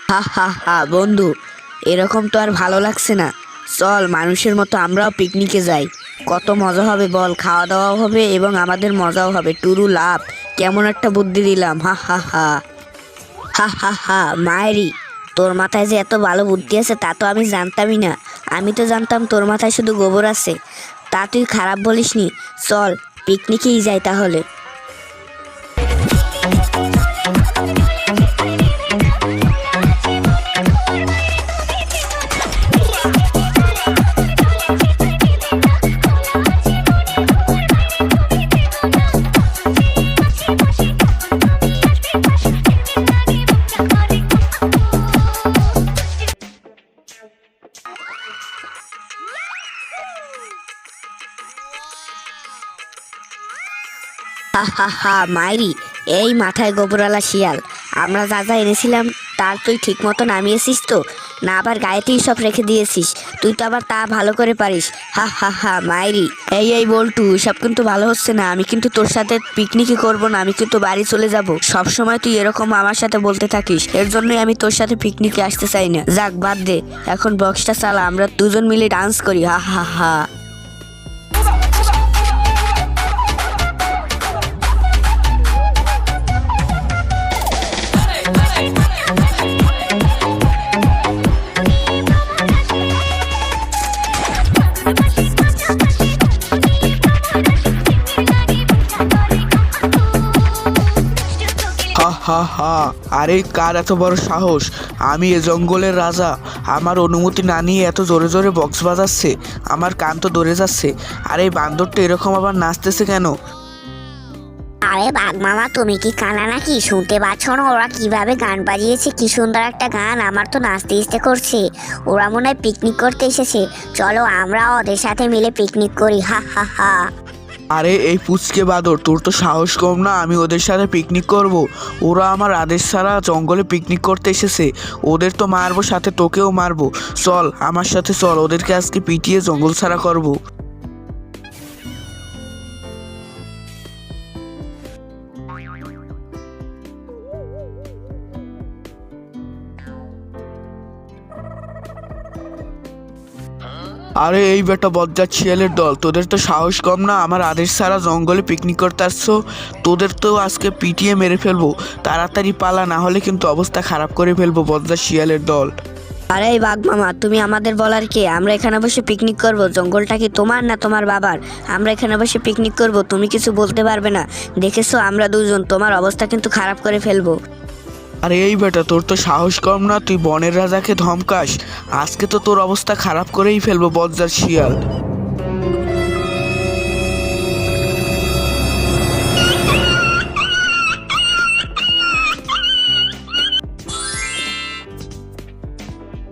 হা হা হা বন্ধু, এরকম তো আর ভালো লাগছে না। চল মানুষের মতো আমরাও পিকনিকে যাই। কত মজা হবে বল, খাওয়া দাওয়াও হবে এবং আমাদের মজাও হবে। টুরু লাভ, কেমন একটা বুদ্ধি দিলাম। হা হা হা হা হা হা মায়েরি, তোর মাথায় যে এত ভালো বুদ্ধি আছে তা তো আমি জানতামই না। আমি তো জানতাম তোর মাথায় শুধু গোবর আছে। তা তুই খারাপ বলিসনি। চল পিকনিকেই যাই তাহলে। হা হা হা মাইরি, এই মাথায় গোবরালা শিয়াল, আমরা যা যা এনেছিলাম তার তুই ঠিক মতো নামিয়েছিস তো? না আবার গায়েতেই সব রেখে দিয়েছিস? তুই তো আবার তা ভালো করে পারিস। হা হা হা মাইরি, এই বল্টু, সব কিন্তু ভালো হচ্ছে না। আমি কিন্তু তোর সাথে পিকনিকই করব না, আমি কিন্তু বাড়ি চলে যাব। সব সময় তুই এরকম আমার সাথে বলতে থাকিস, এর জন্যই আমি তোর সাথে পিকনিকে আসতে চাই না। যাক বাদ দে, এখন বক্সটা চালা, আমরা দুজন মিলে ডান্স করি। হা হা হা হা হা হা, আরে কার এত বড় সাহস? আমি এ জঙ্গলের রাজা, আমার অনুমতি না নিয়ে এত জোরে জোরে বক্স বাজাচ্ছে, আমার কান তো ধরে যাচ্ছে। আরে এই বান্দরটা এরকম আবার নাচতেছে কেন? আরে বাঘ মামা, তুমি কি কানা নাকি? শুনতে পাচ্ছ না ওরা কিভাবে গান বাজিয়েছে? কি সুন্দর একটা গান, আমার তো নাচতে ইচ্ছে করছে। ওরা মনে হয় পিকনিক করতে এসেছে। চলো আমরা ওদের সাথে মিলে পিকনিক করি। হা হা হা আরে এই পুচকে বাদর, তোর তো সাহস কম না আমি ওদের সাথে পিকনিক করব? ওরা আমার আদেশ ছাড়া জঙ্গলে পিকনিক করতে এসেছে, ওদের তো মারবো, সাথে তোকেও মারবো। চল আমার সাথে চল, ওদেরকে আজকে পিটিয়ে জঙ্গল ছাড়া করবো। আরে এই বেটা বজ্জাত শিয়ালের দল, তোদের তো সাহস কম না আমার আদেশ ছাড়া জঙ্গলে পিকনিক করতে আসছো? তোদের তো আজকে পিটিয়ে মেরে ফেলবো, তাড়াতাড়ি পালা, না হলে কিন্তু অবস্থা খারাপ করে ফেলবো বজ্জাত শিয়ালের দল। আরে এই বাঘ মামা, তুমি আমাদের বলার কে? আমরা এখানে বসে পিকনিক করব। জঙ্গলটা কি তোমার না তোমার বাবার? আমরা এখানে বসে পিকনিক করব, তুমি কিছু বলতে পারবে না। দেখেছো আমরা দুজন, তোমার অবস্থা কিন্তু খারাপ করে ফেলবো। আরে এই বেটা, তোর তো সাহস কম না, তুই বনের রাজাকে ধমকাস? আজকে তো তোর অবস্থা খারাপ করেই ফেলবো বজ্জাত শিয়াল।